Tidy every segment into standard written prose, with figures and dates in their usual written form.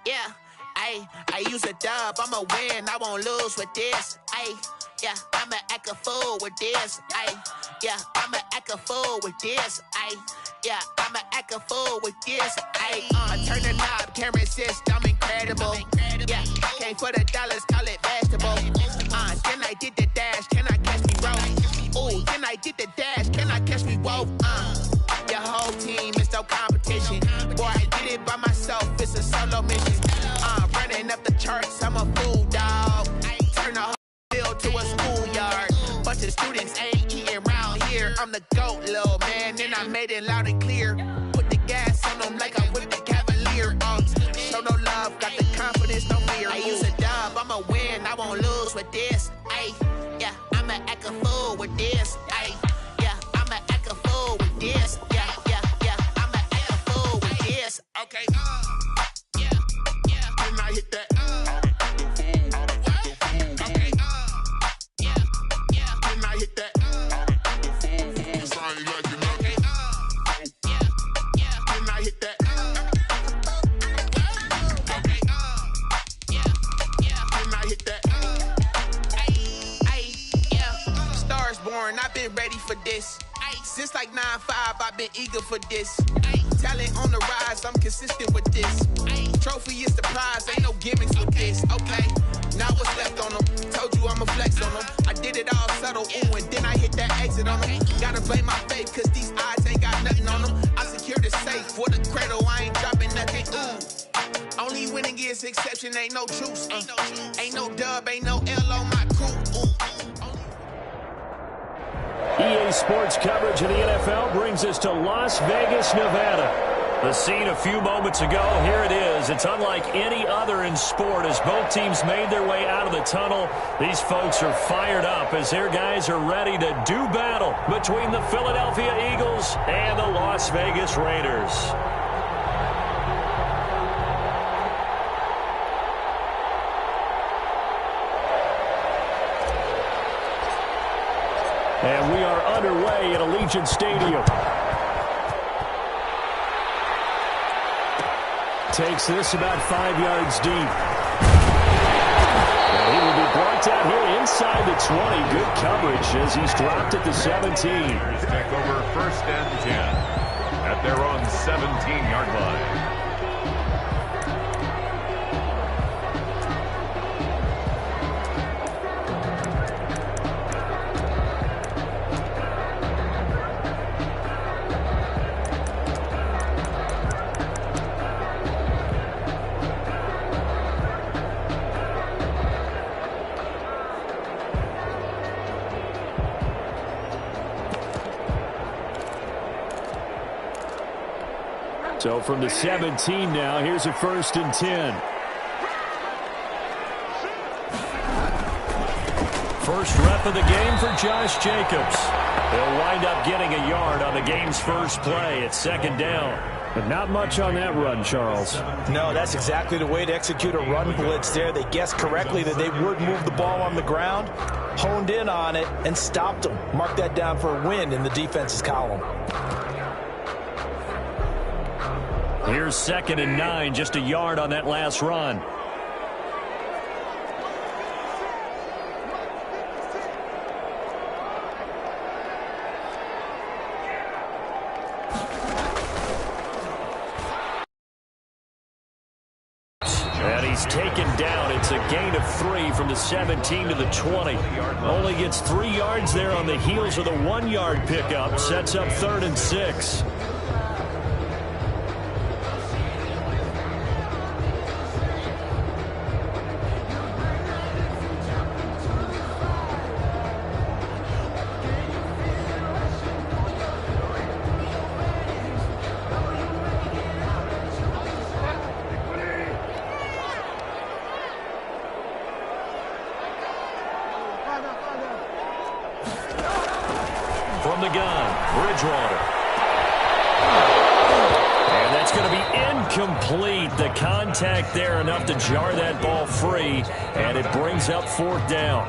Yeah, I use a dub, I'ma win, I won't lose with this. Yeah, I'ma act a fool with this. Yeah, I'ma act a fool with this. Yeah, I'ma act a fool with this. Turn the knob, camera assist, I'm incredible. Yeah, came for the dollars, call it vegetable. Then I did the dash, can I catch me roll? Ooh, then I did the dash, can I catch me roll? Your whole team is no competition. Boy, I did it by myself, it's a solo mission. Running up the charts, I'm a fool, dog. Turn the whole field to a schoolyard. Bunch of students ain't eating round here. I'm the GOAT, little man, and I made it loud and clear. Put the gas on them like I'm with the Cavalier. Show no love, got the confidence, no fear. I use a dub, I'ma win, I won't lose with this. Yeah, I'ma act a fool with this. Yeah, I'ma act a fool with this. Yeah, I'ma act a fool with this. Okay, yeah, can I hit that? Okay, yeah, can I hit that? Cause I ain't like it. Okay, yeah, can I hit that? Okay, yeah, can I hit that? Yeah, Stars born, I've been ready for this. Since like 9-5, I've been eager for this. Talent on the rise, I'm consistent with this. Trophy is the prize, ain't no gimmicks with this. Okay, now what's left on them? Told you I'ma flex on them. I did it all subtle, ooh, and then I hit that exit on them. Gotta blame my faith, cause these odds ain't got nothing on them. I secure the safe for the cradle, I ain't dropping nothing, ooh. Only winning is exception, ain't no truce. Ain't no dub, ain't no L on my crew, ooh. EA Sports coverage of the NFL brings us to Las Vegas, Nevada. The scene a few moments ago, here it is. It's unlike any other in sport as both teams made their way out of the tunnel. These folks are fired up as their guys are ready to do battle between the Philadelphia Eagles and the Las Vegas Raiders. And we are underway at Allegiant Stadium. Takes this about 5 yards deep. And he will be blocked out here inside the 20. Good coverage as he's dropped at the 17. Take over 1st and 10 at their own 17-yard line. So from the 17 now, here's a 1st and 10. First rep of the game for Josh Jacobs. He'll wind up getting a yard on the game's first play at 2nd down. But not much on that run, Charles. No, that's exactly the way to execute a run blitz there. They guessed correctly that they would move the ball on the ground, honed in on it, and stopped them. Mark that down for a win in the defense's column. Here's 2nd and 9, just a yard on that last run. And he's taken down. It's a gain of 3 from the 17 to the 20. Only gets 3 yards there on the heels of the 1-yard pickup. Sets up 3rd and 6. From the gun, Bridgewater. And that's it's going to be incomplete. The contact there enough to jar that ball free, and it brings up 4th down.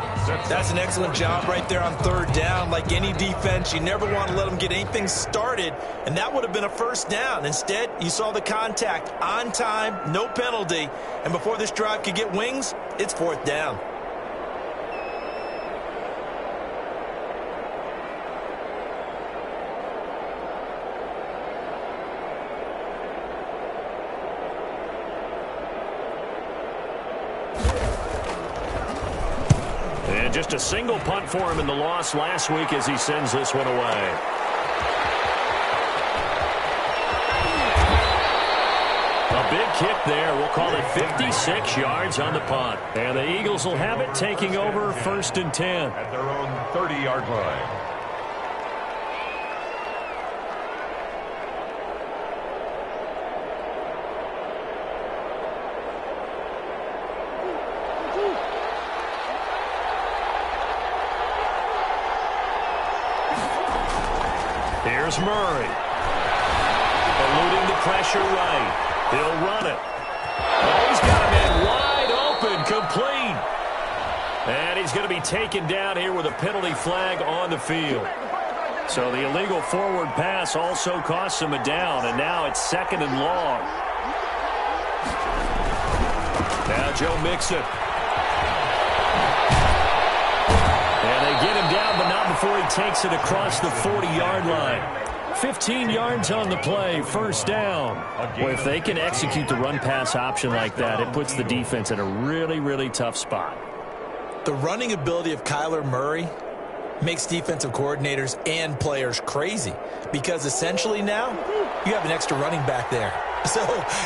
That's an excellent job right there on 3rd down. Like any defense, you never want to let them get anything started, and that would have been a 1st down. Instead, you saw the contact on time, no penalty, and before this drive could get wings, it's 4th down. And just a single punt for him in the loss last week as he sends this one away. A big kick there. We'll call it 56 yards on the punt. And the Eagles will have it, taking over 1st and 10. At their own 30-yard line. Here's Murray. Eluding the pressure right. He'll run it. Oh, he's got a man wide open, complete. And he's going to be taken down here with a penalty flag on the field. So the illegal forward pass also costs him a down, and now it's 2nd and long. Now Joe Mixon. And they get him down, but not before he takes it across the 40-yard line. 15 yards on the play, 1st down. Well, if they can execute the run-pass option like that, it puts the defense in a really, really tough spot. The running ability of Kyler Murray makes defensive coordinators and players crazy because essentially now you have an extra running back there. So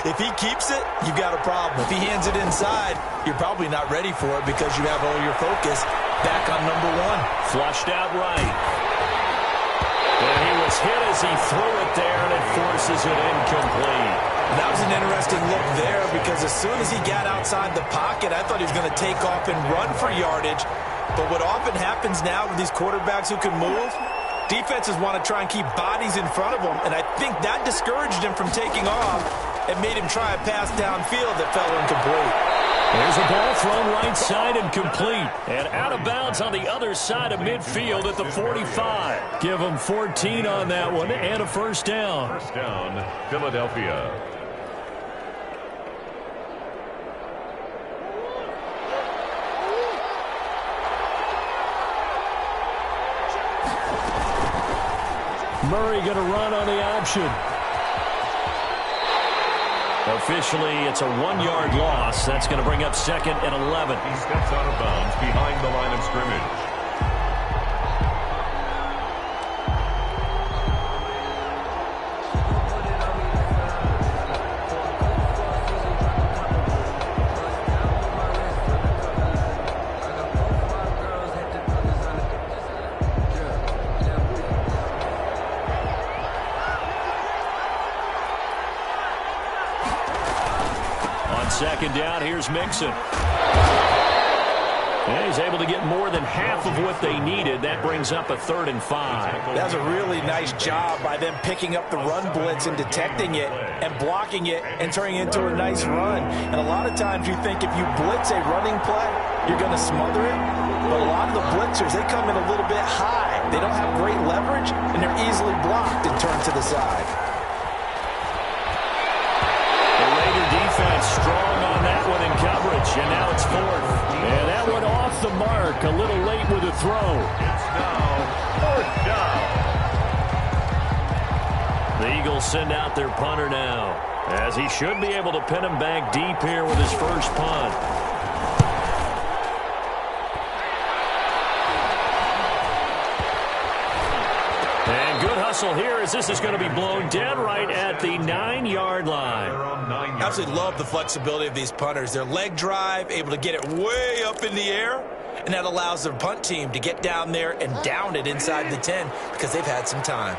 if he keeps it, you've got a problem. If he hands it inside, you're probably not ready for it because you have all your focus back on number 1. Flushed out right. And he was hit as he threw it there, and it forces it incomplete. And that was an interesting look there because as soon as he got outside the pocket, I thought he was going to take off and run for yardage. But what often happens now with these quarterbacks who can move, defenses want to try and keep bodies in front of them, and I think that discouraged him from taking off and made him try a pass downfield that fell incomplete. There's a ball thrown right side and complete. And out of bounds on the other side of midfield at the 45. Give them 14 on that one and a 1st down. 1st down, Philadelphia. Murray going to run on the option. Officially, it's a 1-yard loss. That's going to bring up 2nd and 11. He steps out of bounds behind the line of scrimmage. Second down, here's Mixon. And he's able to get more than half of what they needed. That brings up a 3rd and 5. That's a really nice job by them picking up the run blitz and detecting it and blocking it and turning it into a nice run. And a lot of times you think if you blitz a running play, you're going to smother it. But a lot of the blitzers, they come in a little bit high. They don't have great leverage, and they're easily blocked and turned to the side. Defense strong on that one in coverage, and now it's 4th. And that one off the mark, a little late with a throw. It's now 4th down. The Eagles send out their punter now, as he should be able to pin him back deep here with his first punt. And good hustle here as this is going to be blown dead right at the 9-yard line. I absolutely love the flexibility of these punters. Their leg drive, able to get it way up in the air, and that allows their punt team to get down there and down it inside the 10 because they've had some time.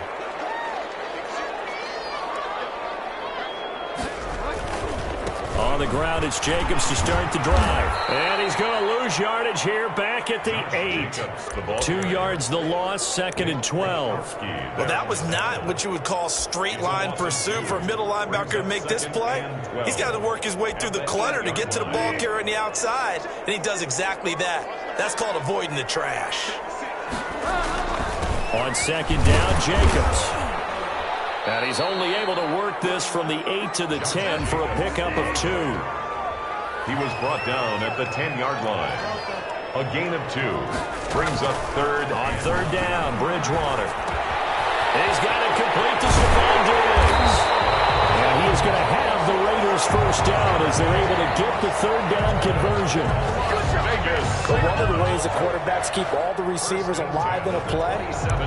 On the ground, it's Jacobs to start the drive. And he's going to lose yardage here back at the 8. 2 yards the loss, 2nd and 12. Well, that was not what you would call straight line pursuit for a middle linebacker to make this play. He's got to work his way through the clutter to get to the ball carrier on the outside, and he does exactly that. That's called avoiding the trash. On 2nd down, Jacobs. And he's only able to work this from the 8 to the 10 for a pickup of 2. He was brought down at the 10-yard line. A gain of 2. Brings up 3rd. On 3rd down, Bridgewater. He's got it complete to Stephon Diggs. And he is going to have the Raiders first down as they're able to get the 3rd down conversion. But one of the ways the quarterbacks keep all the receivers alive in a play,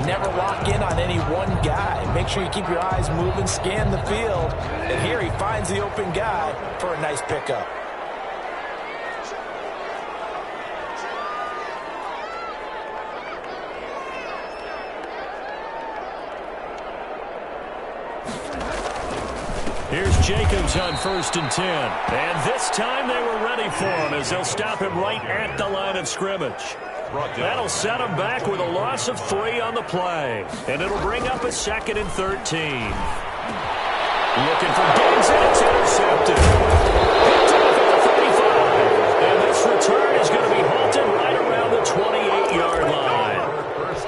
never lock in on any one guy. Make sure you keep your eyes moving, scan the field. And here he finds the open guy for a nice pickup. Here's Jacobs on 1st and 10. And this time they were ready for him as they'll stop him right at the line of scrimmage. That'll set him back with a loss of 3 on the play. And it'll bring up a 2nd and 13. Looking for Diggs, and it's intercepted. Picked off at the 35. And this return is going to be halted right around the 28-yard line.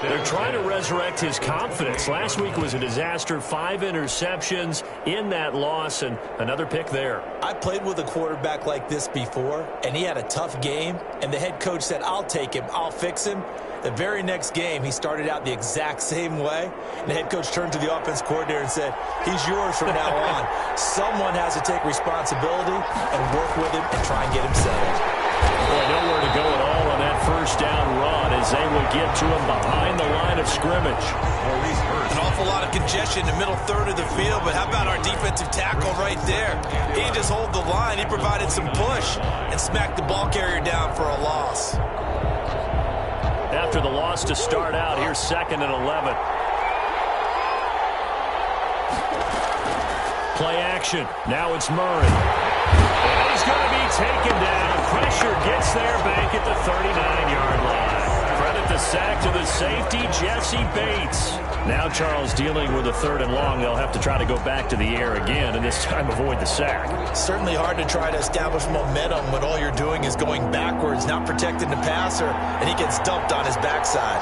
They're trying to resurrect his confidence. Last week was a disaster. 5 interceptions in that loss, and another pick there. I played with a quarterback like this before, and he had a tough game, and the head coach said, I'll take him, I'll fix him. The very next game, he started out the exact same way. And the head coach turned to the offense coordinator and said, he's yours from now on. Someone has to take responsibility and work with him and try and get him settled. Boy, nowhere to go at all on that first down run as they will get to him behind the line of scrimmage. An awful lot of congestion in the middle third of the field, but how about our defensive tackle right there? He didn't just hold the line. He provided some push and smacked the ball carrier down for a loss. After the loss to start out, here's 2nd and 11. Play action. Now it's Murray. And he's going to be taken down. Pressure gets there back at the 39-yard line. Credit the sack to the safety, Jesse Bates. Now Charles dealing with a 3rd and long. They'll have to try to go back to the air again and this time avoid the sack. Certainly hard to try to establish momentum when all you're doing is going backwards, not protecting the passer, and he gets dumped on his backside.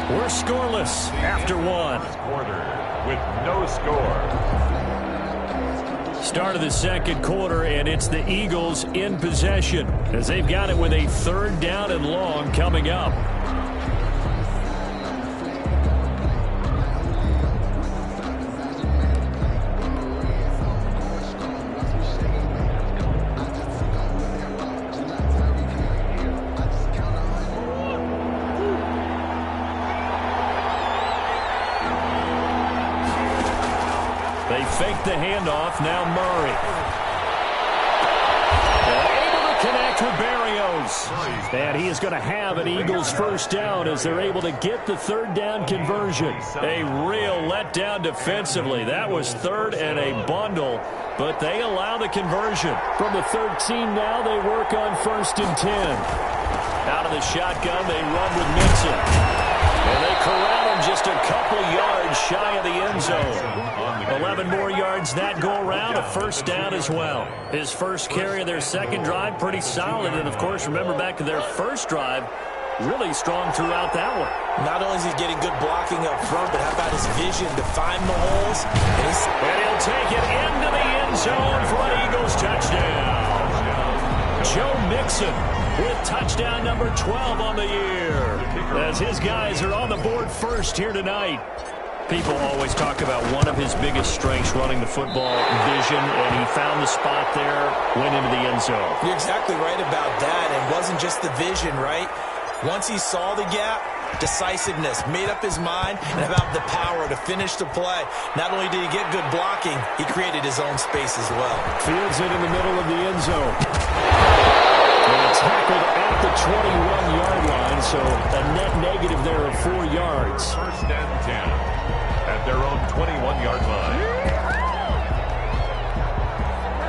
We're scoreless after 1. Quarter with no score. Start of the 2nd quarter, and it's the Eagles in possession as they've got it with a 3rd down and long coming up. They fake the handoff. Now Murray. Able to connect with Berrios. And he is going to have an Eagles first down as they're able to get the 3rd down conversion. A real letdown defensively. That was 3rd and a bundle, but they allow the conversion. From the 13 now, they work on 1st and 10. Out of the shotgun, they run with Mixon. And they corral him just a couple yards shy of the end zone. 11 more yards that go around, a first down as well. His first carry of their 2nd drive, pretty solid. And, of course, remember back to their first drive, really strong throughout that one. Not only is he getting good blocking up front, but how about his vision to find the holes? And he'll take it into the end zone for an Eagles touchdown. Joe Mixon with touchdown number 12 on the year. As his guys are on the board first here tonight. People always talk about one of his biggest strengths running the football, vision, and he found the spot there, went into the end zone. You're exactly right about that. It wasn't just the vision, right? Once he saw the gap, decisiveness, made up his mind, and about the power to finish the play. Not only did he get good blocking, he created his own space as well. Fields it in the middle of the end zone. And tackled at the 21-yard line, so a net negative there of 4 yards. 1st and 10 at their own 21-yard line.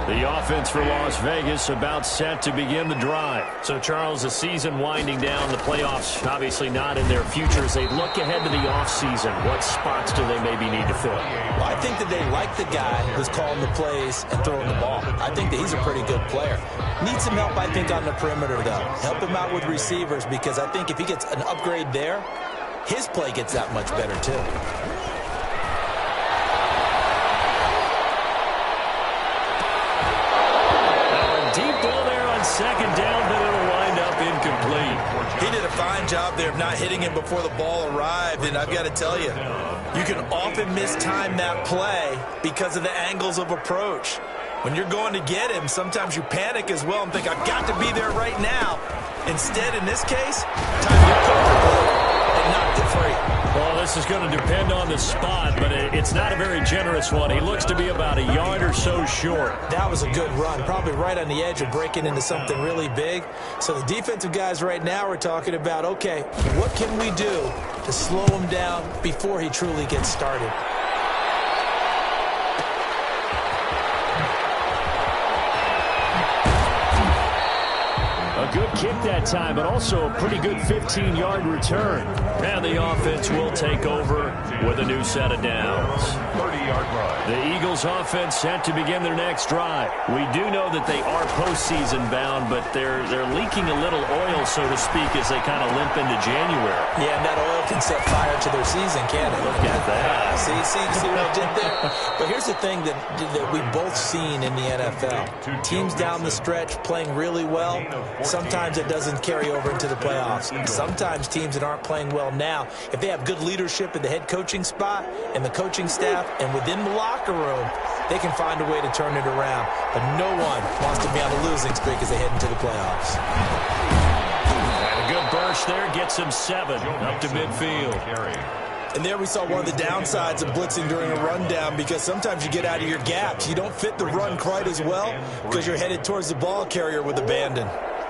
The offense for Las Vegas about set to begin the drive. So, Charles, the season winding down, the playoffs obviously not in their future. As they look ahead to the offseason, what spots do they maybe need to fill? Well, I think that they like the guy who's calling the plays and throwing the ball. I think that he's a pretty good player. Needs some help, I think, on the perimeter, though. Help him out with receivers, because I think if he gets an upgrade there, his play gets that much better, too. Second down, but it'll wind up incomplete. He did a fine job there of not hitting him before the ball arrived, and I've got to tell you, you can often mistime that play because of the angles of approach. When you're going to get him, sometimes you panic as well and think, I've got to be there right now. Instead, in this case, time to get comfortable and knocked it free. Well, this is going to depend on the spot, but it's not a very generous one. He looks to be about a yard or so short. That was a good run, probably right on the edge of breaking into something really big. So the defensive guys right now are talking about, okay, what can we do to slow him down before he truly gets started? A good kick that time, but also a pretty good 15-yard return. And the offense will take over with a new set of downs. 30-yard run. The Eagles offense set to begin their next drive. We do know that they are postseason bound, but they're leaking a little oil, so to speak, as they kind of limp into January. Yeah, and that oil can set fire to their season, can't it? Look at that. See what I did there? But here's the thing that we've both seen in the NFL. Teams down the stretch playing really well. Sometimes it doesn't carry over into the playoffs. Sometimes teams that aren't playing well now, if they have good leadership in the head coaching spot and the coaching staff and within the locker room, they can find a way to turn it around. But no one wants to be on a losing streak as they head into the playoffs. And a good burst there gets him 7 up to midfield. And there we saw one of the downsides of blitzing during a rundown, because sometimes you get out of your gaps. You don't fit the run quite as well because you're headed towards the ball carrier with abandon.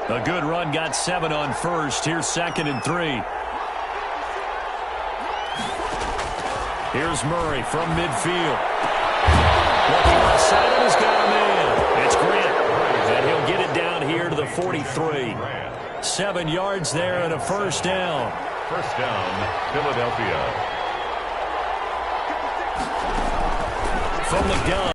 A good run got 7 on first. Here's 2nd and 3. Here's Murray from midfield. Looking outside, and he's got him in. It's Grant, and he'll get it down here to the 43. 7 yards there and a first down. First down, Philadelphia. From the gun.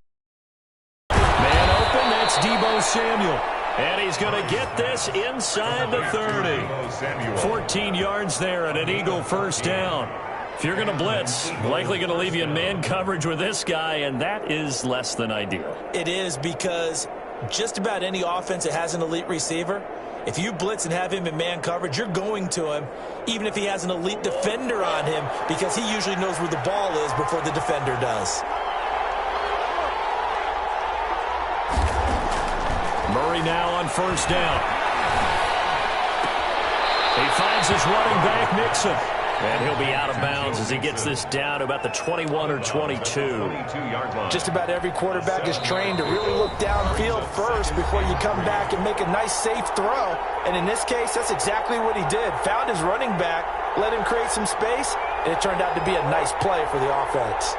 Man open, that's Deebo Samuel. And he's going to get this inside the 30. 14 yards there and an Eagle first down. If you're going to blitz, likely going to leave you in man coverage with this guy, and that is less than ideal. It is, because just about any offense that has an elite receiver, if you blitz and have him in man coverage, you're going to him, even if he has an elite defender on him, because he usually knows where the ball is before the defender does. Murray now on first down. He finds his running back, Mixon. And he'll be out of bounds as he gets this down to about the 21 or 22. Just about every quarterback is trained to really look downfield first before you come back and make a nice, safe throw. And in this case, that's exactly what he did. Found his running back, let him create some space, and it turned out to be a nice play for the offense.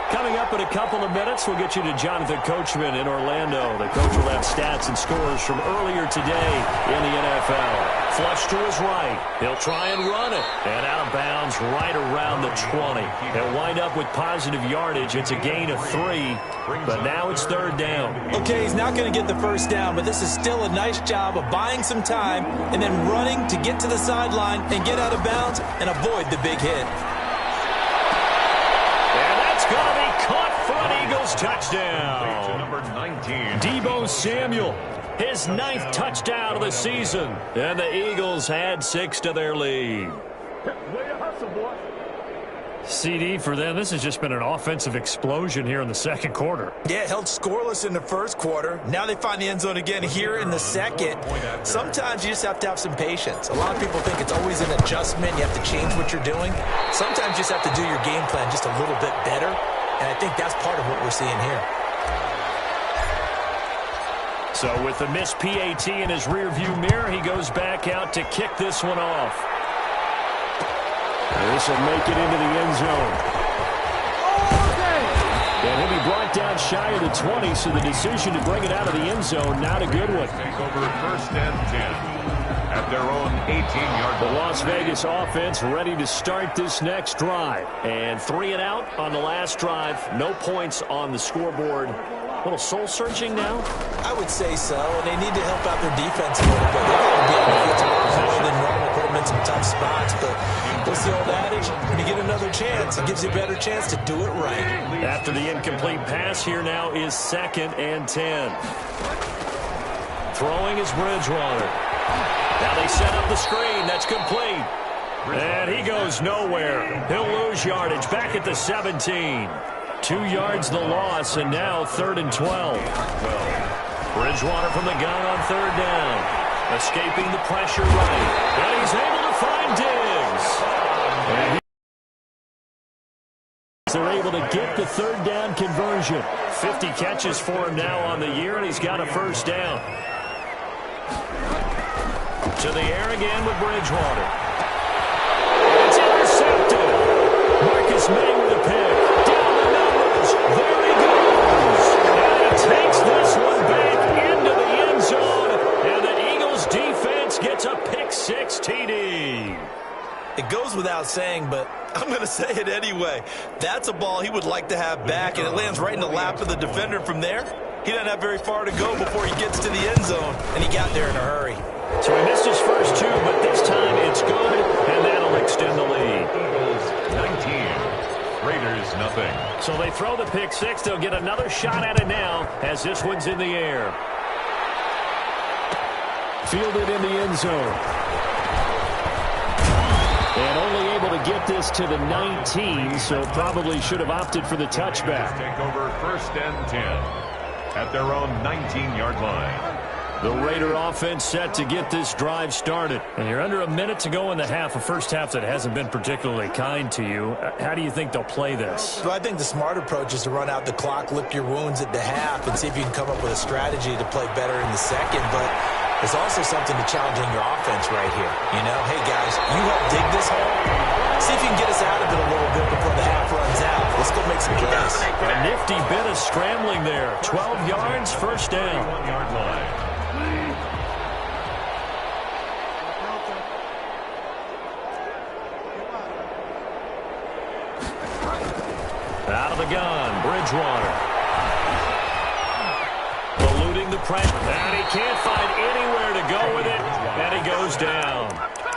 Coming up in a couple of minutes, we'll get you to Jonathan Coachman in Orlando. The coach will have stats and scores from earlier today in the NFL. Flush to his right. He'll try and run it. And out of bounds right around the 20. He'll wind up with positive yardage. It's a gain of 3, but now it's 3rd down. Okay, he's not going to get the first down, but this is still a nice job of buying some time and then running to get to the sideline and get out of bounds and avoid the big hit. Going to be caught for an Eagles touchdown. Number 19. Deebo Samuel, his 9th touchdown of the season. And the Eagles had 6 to their lead. CD for them, this has just been an offensive explosion here in the second quarter. Yeah, held scoreless in the first quarter. Now they find the end zone again here in the second. Sometimes you just have to have some patience. A lot of people think it's always an adjustment. You have to change what you're doing. Sometimes you just have to do your game plan just a little bit better, and I think that's part of what we're seeing here. So with the missed PAT in his rearview mirror, he goes back out to kick this one off. This will make it into the end zone. And he'll be brought down shy of the 20, so the decision to bring it out of the end zone, not a good one. Take over 1st and 10 at their own 18-yard line. The Las Vegas offense ready to start this next drive. And 3 and out on the last drive. No points on the scoreboard. A little soul-searching now? I would say so, and they need to help out their defense a little bit. They've got to be able to get more than normal, put them in some tough spots. But what's the old adage? When you get another chance, it gives you a better chance to do it right. After the incomplete pass, here now is 2nd and 10. Throwing is Bridgewater. Now they set up the screen. That's complete. And he goes nowhere. He'll lose yardage back at the 17. 2 yards the loss, and now 3rd and 12. Bridgewater from the gun on 3rd down. Escaping the pressure right. And he's able to find Diggs. And they're able to get the 3rd down conversion. 50 catches for him now on the year, and he's got a 1st down. To the air again with Bridgewater. It's intercepted. Marcus May with a pick. Down the numbers. There he goes. And he takes this one back into the end zone. And the Eagles defense gets a pick-6 TD. It goes without saying, but I'm going to say it anyway. That's a ball he would like to have back, and it lands right in the lap of the defender from there. He doesn't have very far to go before he gets to the end zone, and he got there in a hurry. So he missed his first 2, but this time it's good, and that'll extend the lead. Eagles 19, Raiders nothing. So they throw the pick-6. They'll get another shot at it now as this one's in the air. Fielded in the end zone. And only able to get this to the 19, so probably should have opted for the touchback. Take over 1st and 10 at their own 19-yard line. The Raider offense set to get this drive started. And you're under a minute to go in the half, a first half that hasn't been particularly kind to you. How do you think they'll play this? Well, I think the smart approach is to run out the clock, lick your wounds at the half, and see if you can come up with a strategy to play better in the second. But there's also something to challenging your offense right here. You know, hey, guys, you help dig this hole. See if you can get us out of it a little bit before the half runs out. Let's go make some plays. A nifty bit of scrambling there. 12 yards, 1st down. 1-yard line. Out of the gun, Bridgewater. Eluding the pressure. And he can't find anywhere to go with it. And he goes down.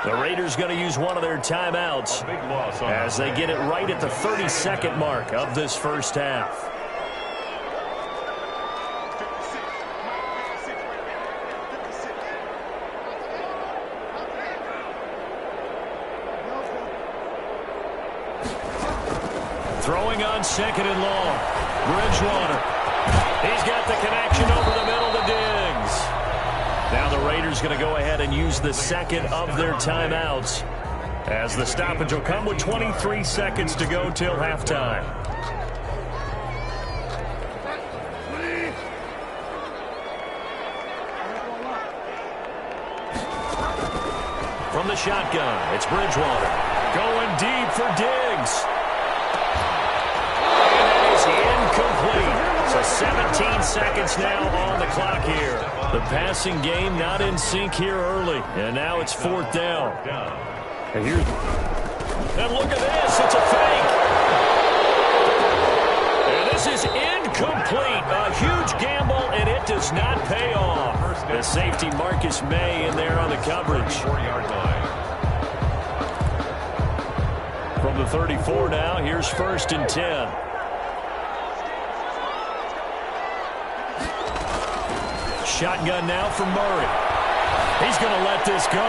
The Raiders going to use one of their timeouts as they get it right at the 32nd mark of this first half. Throwing on 2nd and long. Bridgewater. He's got the connection over the middle to Diggs. Now the Raiders going to go ahead and use the 2nd of their timeouts as the stoppage will come with 23 seconds to go till halftime. From the shotgun, it's Bridgewater. Going deep for Diggs. Incomplete. So 17 seconds now on the clock here. The passing game not in sync here early. And now it's 4th down. And look at this. It's a fake. And this is incomplete. A huge gamble, and it does not pay off. The safety Marcus May in there on the coverage. 4-yard line. From the 34 now, here's 1st and 10. Shotgun now for Murray. He's going to let this go.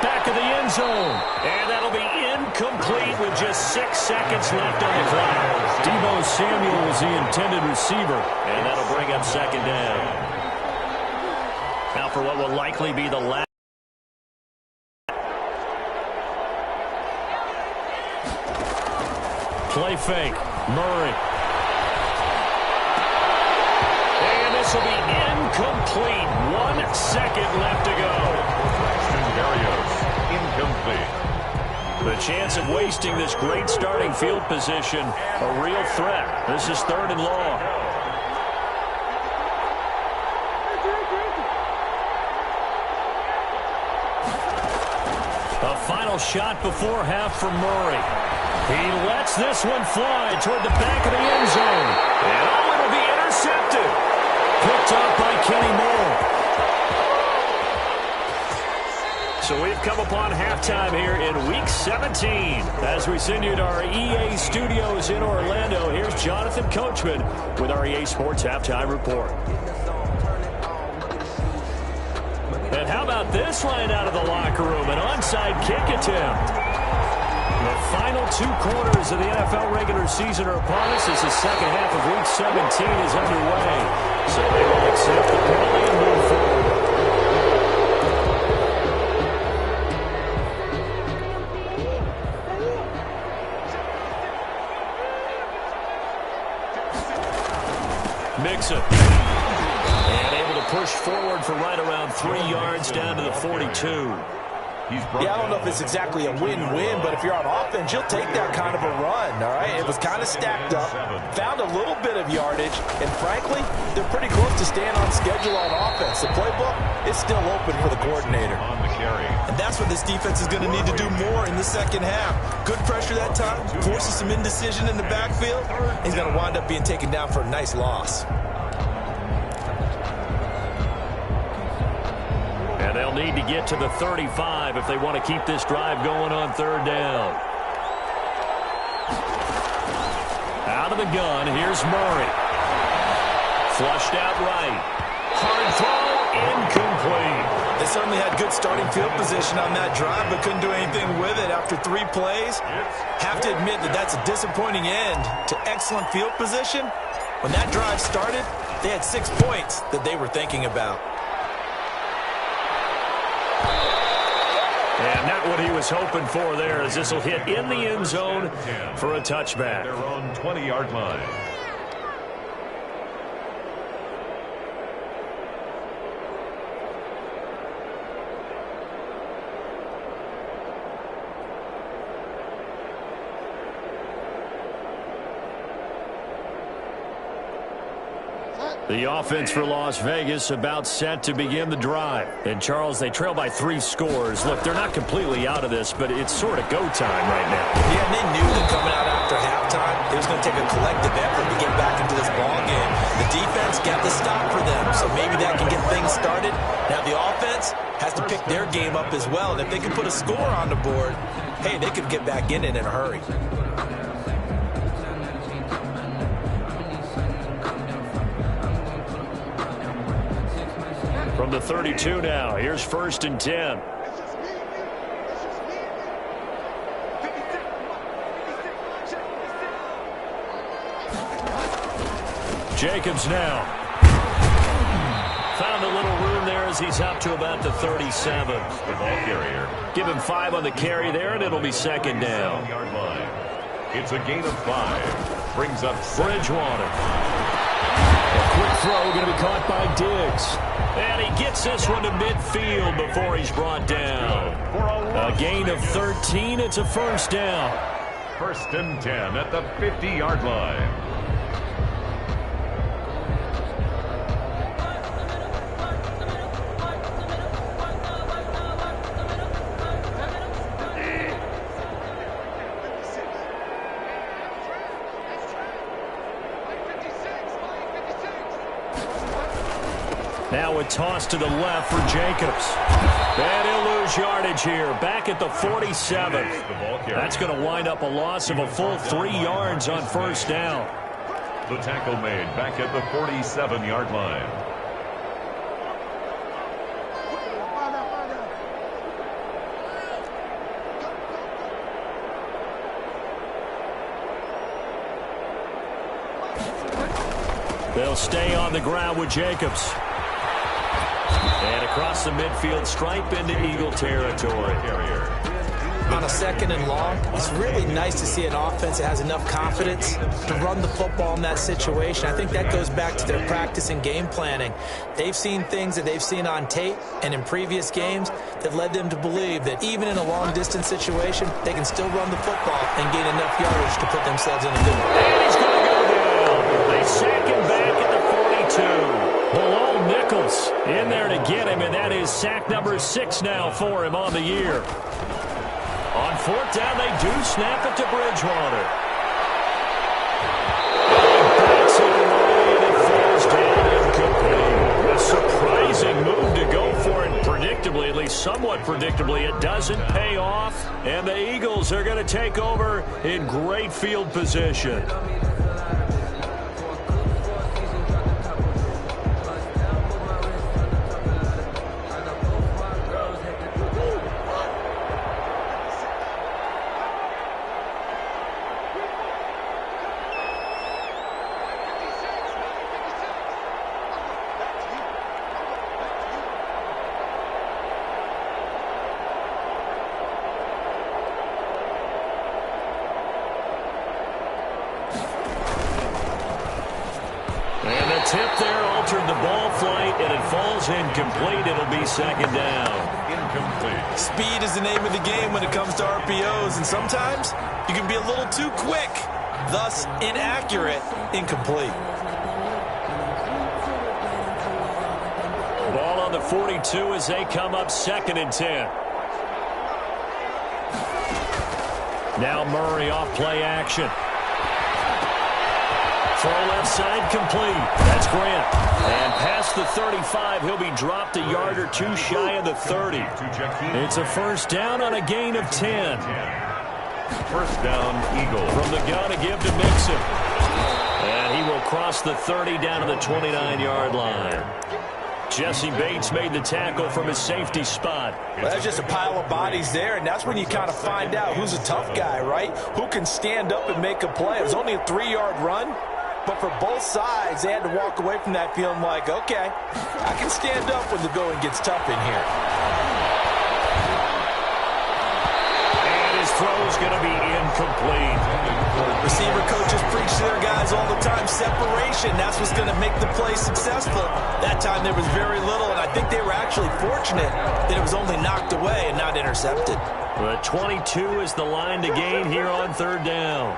Back of the end zone. And that'll be incomplete with just 6 seconds left on the clock. Deebo Samuel was the intended receiver. And that'll bring up 2nd down. Now for what will likely be the last. Play fake. Murray. And this will be incomplete. 1 second left to go. Braxton Berrios, incomplete. The chance of wasting this great starting field position, a real threat. This is 3rd and long. A final shot before half from Murray. He lets this one fly toward the back of the end zone. And it'll be intercepted. Picked up by Kenny Moore. So we've come upon halftime here in Week 17. As we send you to our EA studios in Orlando, here's Jonathan Coachman with our EA Sports Halftime Report. And how about this line out of the locker room? An onside kick attempt. The final 2 quarters of the NFL regular season are upon us as the second half of Week 17 is underway. So they will accept the penalty and move forward. Mixon. And able to push forward for right around 3 yards down to the 42. Yeah, I don't know if it's exactly a win-win, but if you're on offense, you'll take that kind of a run, all right? It was kind of stacked up, found a little bit of yardage, and frankly, they're pretty close to staying on schedule on offense. The playbook is still open for the coordinator. And that's what this defense is going to need to do more in the second half. Good pressure that time, forces some indecision in the backfield. He's going to wind up being taken down for a nice loss. And they'll need to get to the 35 if they want to keep this drive going on 3rd down. Out of the gun, here's Murray. Flushed out right. Hard throw, incomplete. They certainly had good starting field position on that drive, but couldn't do anything with it after 3 plays. Have to admit that that's a disappointing end to excellent field position. When that drive started, they had 6 points that they were thinking about. And not what he was hoping for there, as this will hit in the end zone for a touchback. Their own 20-yard line. The offense for Las Vegas about set to begin the drive. And, Charles, they trail by 3 scores. Look, they're not completely out of this, but it's sort of go time right now. Yeah, and they knew that coming out after halftime, it was going to take a collective effort to get back into this ball game. The defense got the stop for them, so maybe that can get things started. Now the offense has to pick their game up as well, and if they can put a score on the board, hey, they could get back in it in a hurry. From the 32 now, here's 1st and 10. Jacobs now. Found a little room there as he's up to about the 37. The ball carrier. Give him 5 on the carry there, and it'll be 2nd down. Yard line. It's a gain of 5. Brings up Bridgewater. A quick throw going to be caught by Diggs. And he gets this one to midfield before he's brought down. A gain of 13. It's a 1st down. 1st and 10 at the 50-yard line. Now a toss to the left for Jacobs. And he'll lose yardage here. Back at the 47. That's going to wind up a loss of a full 3 yards on 1st down. The tackle made back at the 47-yard line. They'll stay on the ground with Jacobs. And across the midfield stripe into Eagle territory. on a 2nd and long, it's really nice to see an offense that has enough confidence to run the football in that situation. I think that goes back to their practice and game planning. They've seen things that they've seen on tape and in previous games that led them to believe that even in a long-distance situation, they can still run the football and gain enough yardage to put themselves in a good one. And he's going to go down. They sack him back at the 42. Below Nichols in there to get him, and that is sack number 6 now for him on the year. On 4th down, they do snap it to Bridgewater. He backs it away, and it falls down incomplete. A surprising move to go for it predictably, at least somewhat predictably. It doesn't pay off, and the Eagles are going to take over in great field position. Tip there altered the ball flight, and it falls incomplete. It'll be 2nd down. Incomplete. Speed is the name of the game when it comes to RPOs, and sometimes you can be a little too quick, thus inaccurate, incomplete. Ball on the 42 as they come up 2nd and 10. Now Murray off play action. Throw left side complete. That's Grant. And past the 35, he'll be dropped a yard or two shy of the 30. It's a 1st down on a gain of 10. 1st down, Eagles. From the gun to give to Mixon. And he will cross the 30 down to the 29-yard line. Jesse Bates made the tackle from his safety spot. Well, that's just a pile of bodies there, and that's when you kind of find out who's a tough guy, right? Who can stand up and make a play. It was only a 3-yard run. But for both sides, they had to walk away from that feeling like, okay, I can stand up when the going gets tough in here. And his throw's going to be incomplete. Receiver coaches preach to their guys all the time, separation. That's what's going to make the play successful. That time there was very little, and I think they were actually fortunate that it was only knocked away and not intercepted. The 22 is the line to gain here on 3rd down.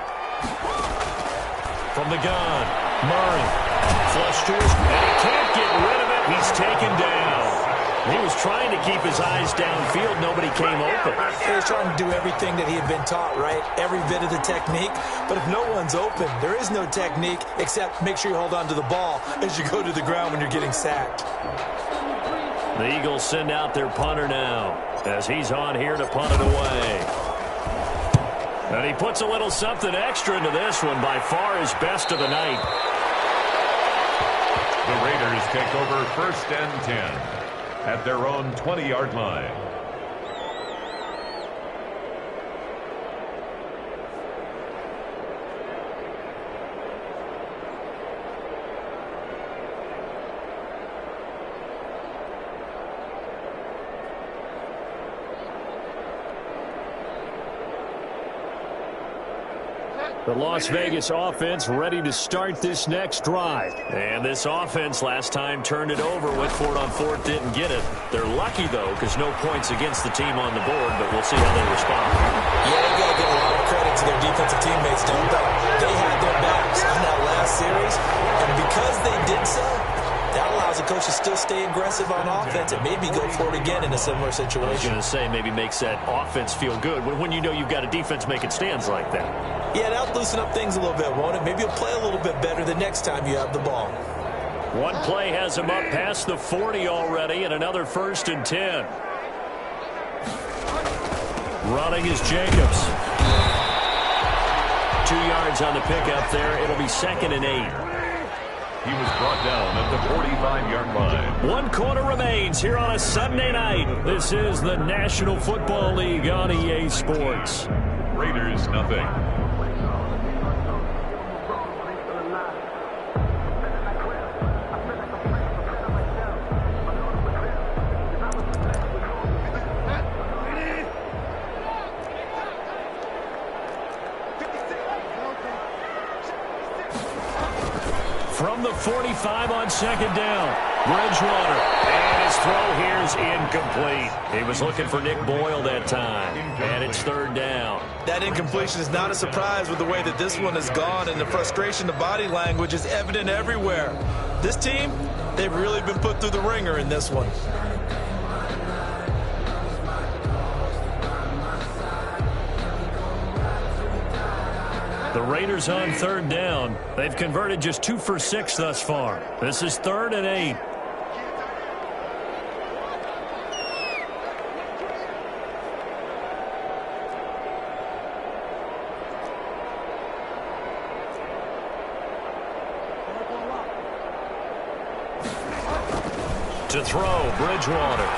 From the gun, Murray, flush to his, and he can't get rid of it. He's taken down. He was trying to keep his eyes downfield. Nobody came open. He was trying to do everything that he had been taught, right? Every bit of the technique. But if no one's open, there is no technique except make sure you hold on to the ball as you go to the ground when you're getting sacked. The Eagles send out their punter now as he's on here to punt it away. And he puts a little something extra into this one, by far his best of the night. The Raiders take over 1st and 10 at their own 20-yard line. The Las Vegas offense ready to start this next drive. And this offense last time turned it over, went for it on 4th, didn't get it. They're lucky, though, because no points against the team on the board, but we'll see how they respond. Yeah, they've got to give a lot of credit to their defensive teammates, don't they? They had their backs in that last series, and because they did so, that allows the coach to still stay aggressive on offense and maybe go for it again in a similar situation. I was going to say, maybe makes that offense feel good when you know you've got a defense making stands like that. Yeah, that'll loosen up things a little bit, won't it? Maybe you'll play a little bit better the next time you have the ball. One play has him up past the 40 already, and another 1st and 10. Running is Jacobs. 2 yards on the pickup there. It'll be 2nd and 8. He was brought down at the 45-yard line. 1 quarter remains here on a Sunday night. This is the National Football League on EA Sports. Raiders, nothing. from the 45 on second down. Bridgewater, and his throw here is incomplete. He was looking for Nick Boyle that time, and it's third down. That incompletion is not a surprise with the way that this one has gone, and the frustration, the body language is evident everywhere. This team, they've really been put through the ringer in this one. The Raiders on third down. They've converted just 2 for 6 thus far. This is 3rd and 8. To throw, Bridgewater.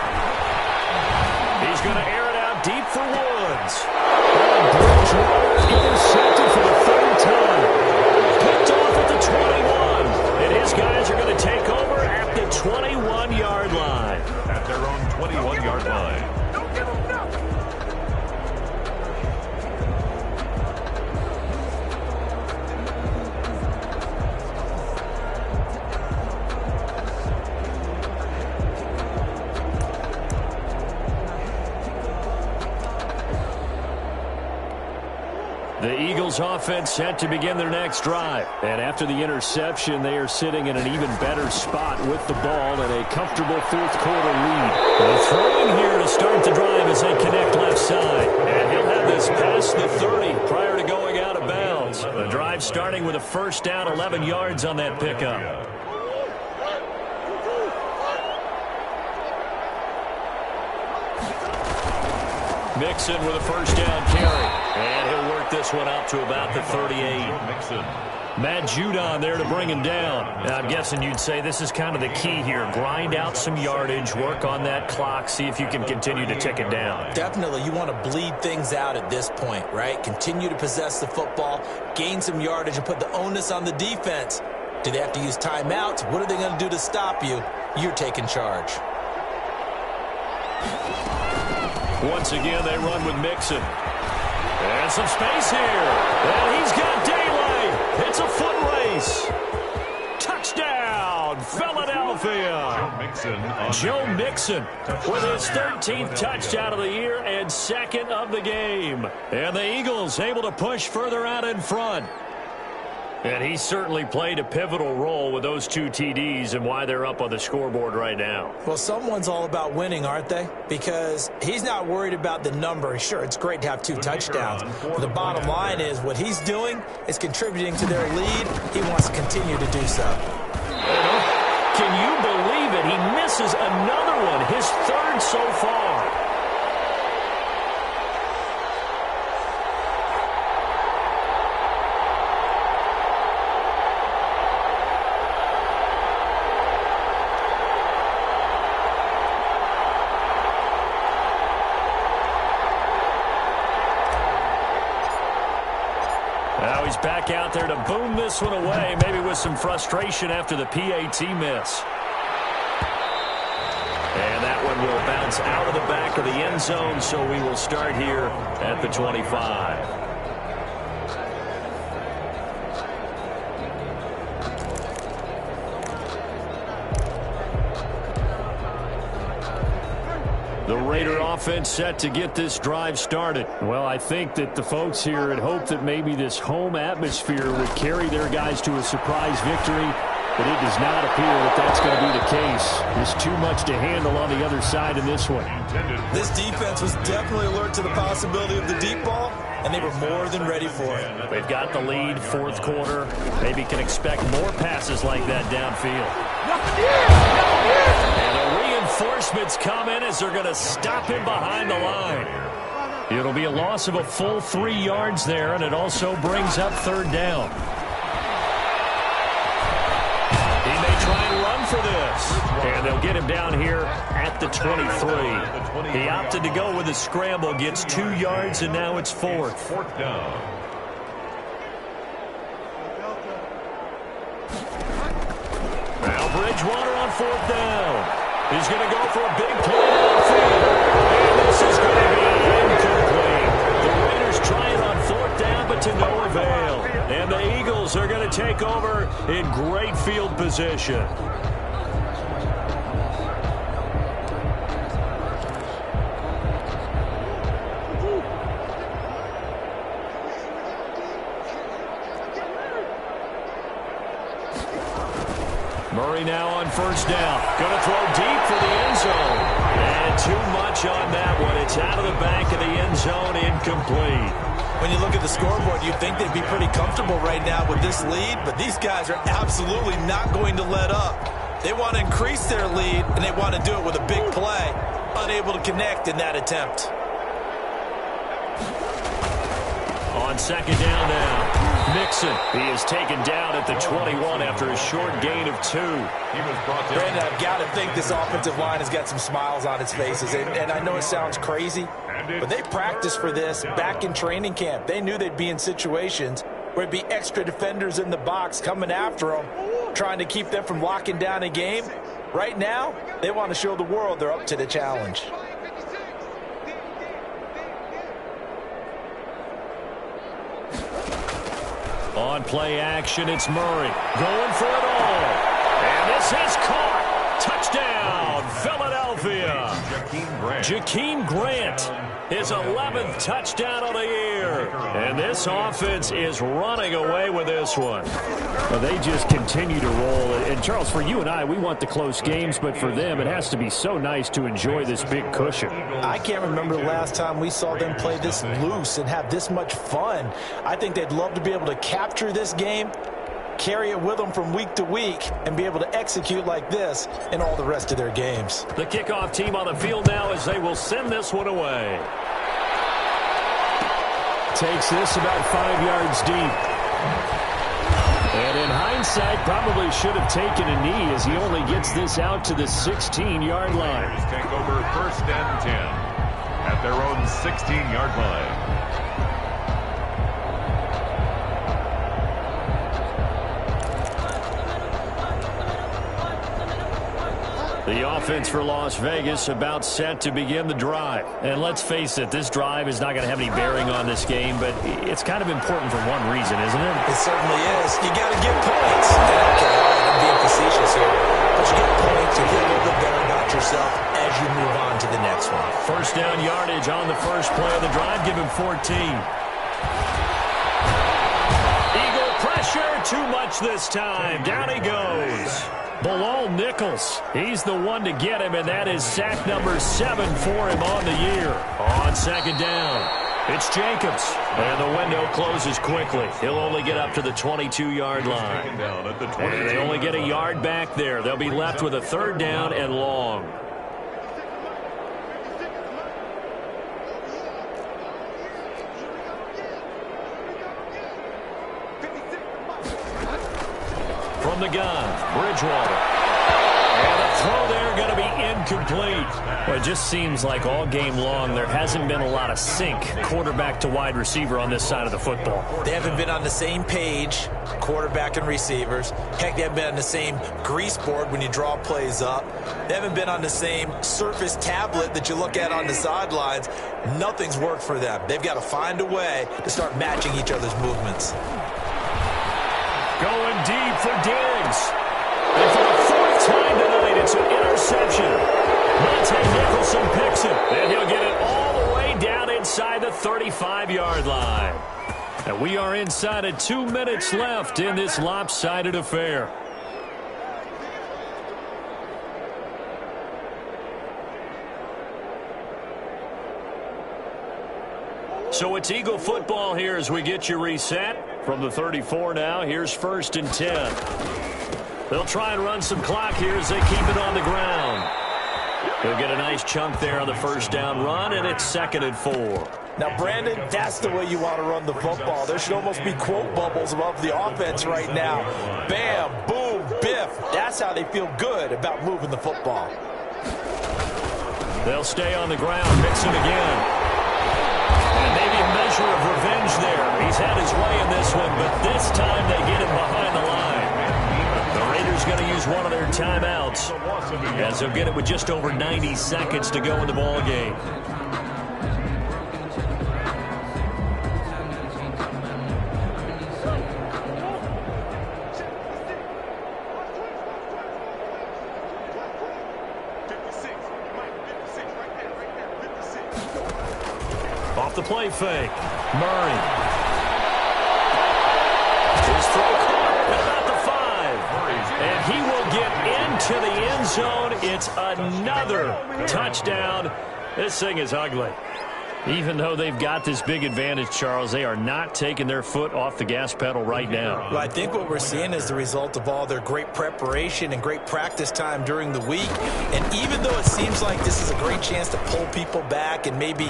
He's going to air it out deep for Woods. And Bridgewater intercepted for the 3rd time. Picked off at the 21. And his guys are going to take over at the 21-yard line. At their own 21-yard line. The Eagles offense set to begin their next drive. And after the interception, they are sitting in an even better spot with the ball and a comfortable 4th quarter lead. The throwing here to start the drive as they connect left side. And he'll have this past the 30 prior to going out of bounds. The drive starting with a first down, 11 yards on that pickup. Mixon with a first down carry. And he'll work this one out to about the 38. Matt Judon there to bring him down. Now, I'm guessing you'd say this is kind of the key here. Grind out some yardage, work on that clock, see if you can continue to tick it down. Definitely, you want to bleed things out at this point, right? Continue to possess the football, gain some yardage, and put the onus on the defense. Do they have to use timeouts? What are they going to do to stop you? You're taking charge. Once again, they run with Mixon. And some space here. And he's got daylight. It's a foot race. Touchdown, Philadelphia. Joe Mixon with his 13th touchdown of the year and 2nd of the game. And the Eagles able to push further out in front. And he certainly played a pivotal role with those 2 TDs and why they're up on the scoreboard right now. Well, someone's all about winning, aren't they? Because he's not worried about the number. Sure, it's great to have 2 touchdowns. But the bottom line is what he's doing is contributing to their lead. He wants to continue to do so. Can you believe it? He misses another one, his 3rd so far. Now he's back out there to boom this one away, maybe with some frustration after the PAT miss. And that one will bounce out of the back of the end zone, so we will start here at the 25. The Raider offense set to get this drive started. Well, I think that the folks here had hoped that maybe this home atmosphere would carry their guys to a surprise victory, but it does not appear that that's going to be the case. There's too much to handle on the other side in this one. This defense was definitely alert to the possibility of the deep ball, and they were more than ready for it. They've got the lead, 4th quarter. Maybe can expect more passes like that downfield. And the reinforcements come in as they're going to stop him behind the line. It'll be a loss of a full 3 yards there, and it also brings up 3rd down. He may try and run for this. And they'll get him down here at the 23. He opted to go with a scramble, gets 2 yards, and now it's 4th. 4th down. Now Bridgewater on 4th down. He's going to go for a big play downfield. And this is going to be incomplete. The Raiders try it on 4th down, but to no avail. And the Eagles Eagles are going to take over in great field position. Murray now on first down. Going to throw deep for the end zone. And too much on that one. It's out of the back of the end zone, incomplete. When you look at the scoreboard, you'd think they'd be pretty comfortable right now with this lead, but these guys are absolutely not going to let up. They want to increase their lead, and they want to do it with a big play. Unable to connect in that attempt. On second down now. Mixon, he is taken down at the 21 after a short gain of 2. He was brought down. Brandon, I've got to think this offensive line has got some smiles on its faces. And I know it sounds crazy, but they practiced for this back in training camp. They knew they'd be in situations where it'd be extra defenders in the box coming after them, trying to keep them from locking down a game. Right now, they want to show the world they're up to the challenge. On play action, it's Murray going for it all. And this is caught. Touchdown, Philadelphia. Jakeem Grant, his 11th touchdown of the year. And this offense is running away with this one. Well, they just continue to roll. And, Charles, for you and I, we want the close games, but for them, it has to be so nice to enjoy this big cushion. I can't remember the last time we saw them play this loose and have this much fun. I think they'd love to be able to capture this game, carry it with them from week to week, and be able to execute like this in all the rest of their games. The kickoff team on the field now as they will send this one away. Takes this about 5 yards deep. And in hindsight, probably should have taken a knee as he only gets this out to the 16-yard line. Take over first and 10 at their own 16-yard line. The offense for Las Vegas about set to begin the drive. And let's face it, this drive is not going to have any bearing on this game, but it's kind of important for one reason, isn't it? It certainly is. You got to get points. Okay, I'm being facetious here. But you get points, you feel a little bit better about yourself as you move on to the next one. First down yardage on the first play of the drive. Give him 14. Eagle pressure, too much this time. Down he goes. Bilal Nichols, he's the one to get him, and that is sack number 7 for him on the year. On second down, it's Jacobs, and the window closes quickly. He'll only get up to the 22-yard line. And they only get a yard back there. They'll be left with a third down and long. From the gun, Bridgewater. And the throw there going to be incomplete. Well, it just seems like all game long there hasn't been a lot of sync quarterback to wide receiver on this side of the football. They haven't been on the same page, quarterback and receivers. Heck, they haven't been on the same grease board when you draw plays up. They haven't been on the same surface tablet that you look at on the sidelines. Nothing's worked for them. They've got to find a way to start matching each other's movements. Going deep for Diggs. And for the fourth time tonight, it's an interception. Monte Nicholson picks it, and he'll get it all the way down inside the 35-yard line. And we are inside of 2 minutes left in this lopsided affair. So it's Eagle football here as we get you reset. From the 34 now, here's first and 10. They'll try and run some clock here as they keep it on the ground. They'll get a nice chunk there on the first down run, and it's 2nd and 4. Now, Brandon, that's the way you want to run the football. There should almost be quote bubbles above the offense right now. Bam, boom, biff. That's how they feel good about moving the football. They'll stay on the ground, mix him again. And maybe a measure of revenge there. He's had his way in this one, but this time they get him behind the line. The Raiders going to use one of their timeouts as they'll get it with just over 90 seconds to go in the ball game. play fake. Murray. His throw caught at about the 5. And he will get into the end zone. It's another touchdown. This thing is ugly. Even though they've got this big advantage, Charles, they are not taking their foot off the gas pedal right now. Well, I think what we're seeing is the result of all their great preparation and great practice time during the week. And even though it seems like this is a great chance to pull people back and maybe,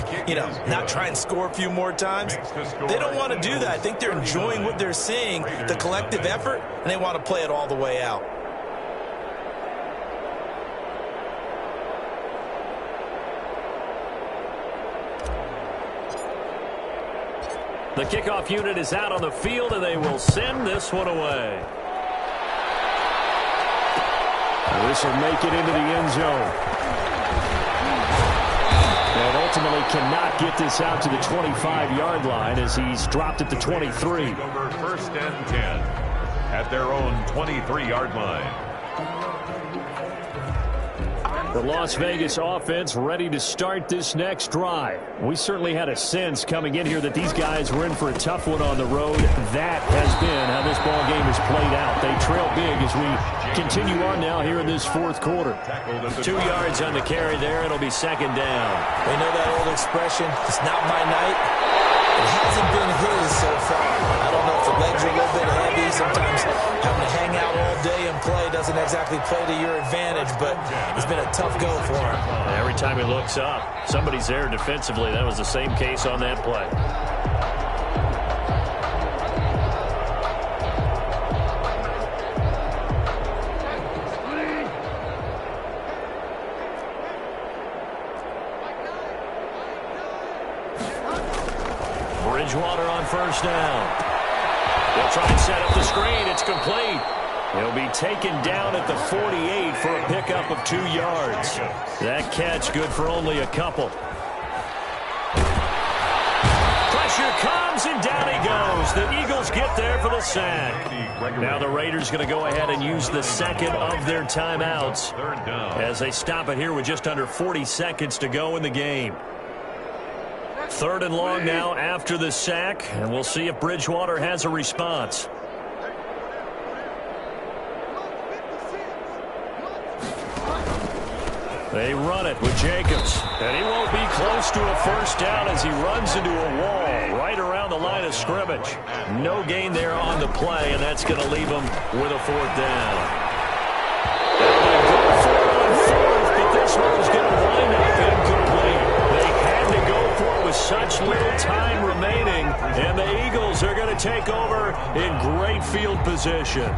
not try and score a few more times, they don't want to do that. I think they're enjoying what they're seeing, the collective effort, and they want to play it all the way out. The kickoff unit is out on the field, and they will send this one away. This will make it into the end zone. And ultimately cannot get this out to the 25-yard line as he's dropped at the 23. Over first and 10 at their own 23-yard line. The Las Vegas offense ready to start this next drive. We certainly had a sense coming in here that these guys were in for a tough one on the road. That has been how this ball game has played out. They trail big as we continue on now here in this fourth quarter. 2 yards on the carry there. It'll be second down. We know that old expression, it's not my night. It hasn't been his so far. I don't know if the legs are a little bit heavy. Sometimes having to hang out all day and play doesn't exactly play to your advantage, but it's been a tough go for him. Every time he looks up, somebody's there defensively. That was the same case on that play. Bridgewater on first down. They'll try and set up the screen. It's complete. He'll be taken down at the 48 for a pickup of 2 yards. That catch good for only a couple. Pressure comes, and down he goes. The Eagles get there for the sack. Now the Raiders going to go ahead and use the second of their timeouts as they stop it here with just under 40 seconds to go in the game. 3rd and long now after the sack, and we'll see if Bridgewater has a response. They run it with Jacobs, and he won't be close to a first down as he runs into a wall right around the line of scrimmage. No gain there on the play, and that's going to leave him with a 4th down. They're going to go for it on 4th, but this one's going to wind up incomplete. They had to go for it with such little time remaining, and the Eagles are going to take over in great field position.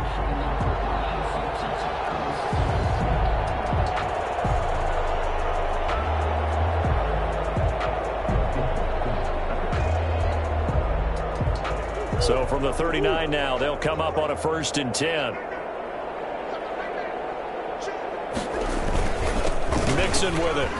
So from the 39 now, they'll come up on a 1st and 10. Mixon with it.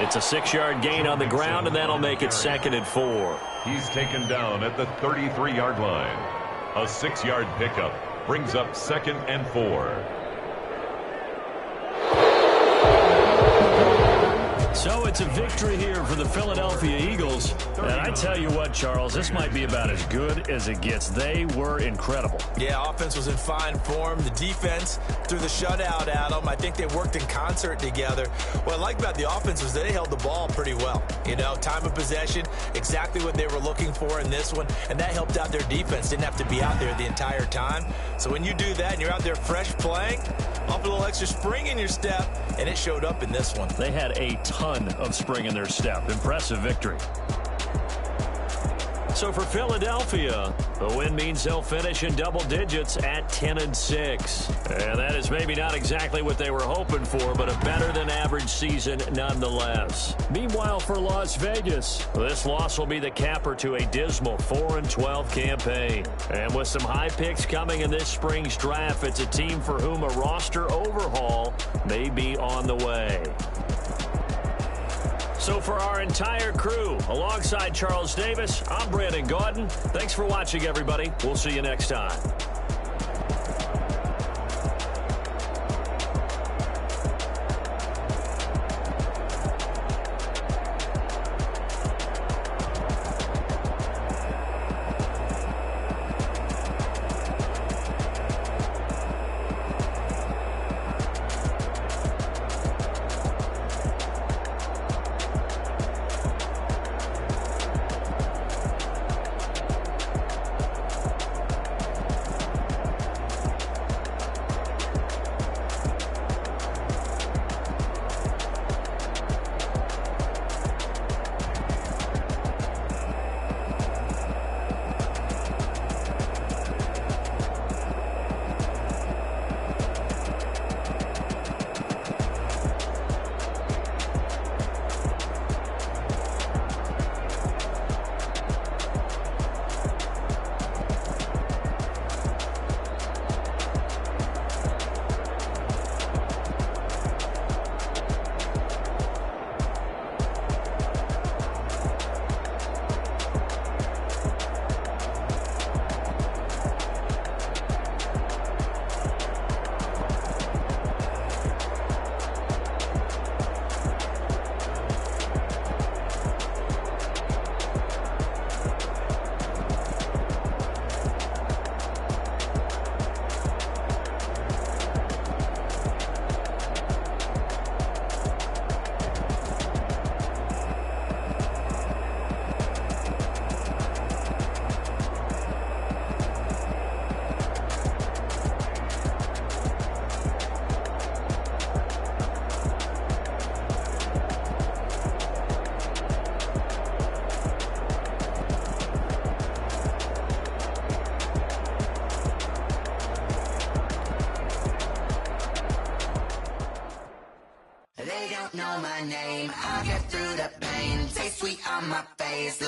It's a 6-yard gain on the ground, and that'll make it 2nd and 4. He's taken down at the 33-yard line. A 6-yard pickup brings up 2nd and 4. So it's a victory here for the Philadelphia Eagles. And I tell you what, Charles, this might be about as good as it gets. They were incredible. Yeah, offense was in fine form. The defense threw the shutout at them. I think they worked in concert together. What I like about the offense was they held the ball pretty well. Time of possession, exactly what they were looking for in this one. And that helped out their defense. Didn't have to be out there the entire time. So when you do that and you're out there fresh playing, off a little extra spring in your step, and it showed up in this one. They had a ton of spring in their step. Impressive victory. So for Philadelphia, the win means they'll finish in double digits at 10-6. And that is maybe not exactly what they were hoping for, but a better than average season nonetheless. Meanwhile, for Las Vegas, this loss will be the capper to a dismal 4-12 campaign. And with some high picks coming in this spring's draft, it's a team for whom a roster overhaul may be on the way. So for our entire crew, alongside Charles Davis, I'm Brandon Gaudin. Thanks for watching, everybody. We'll see you next time. my name. I'll get through the pain. Taste sweet on my face.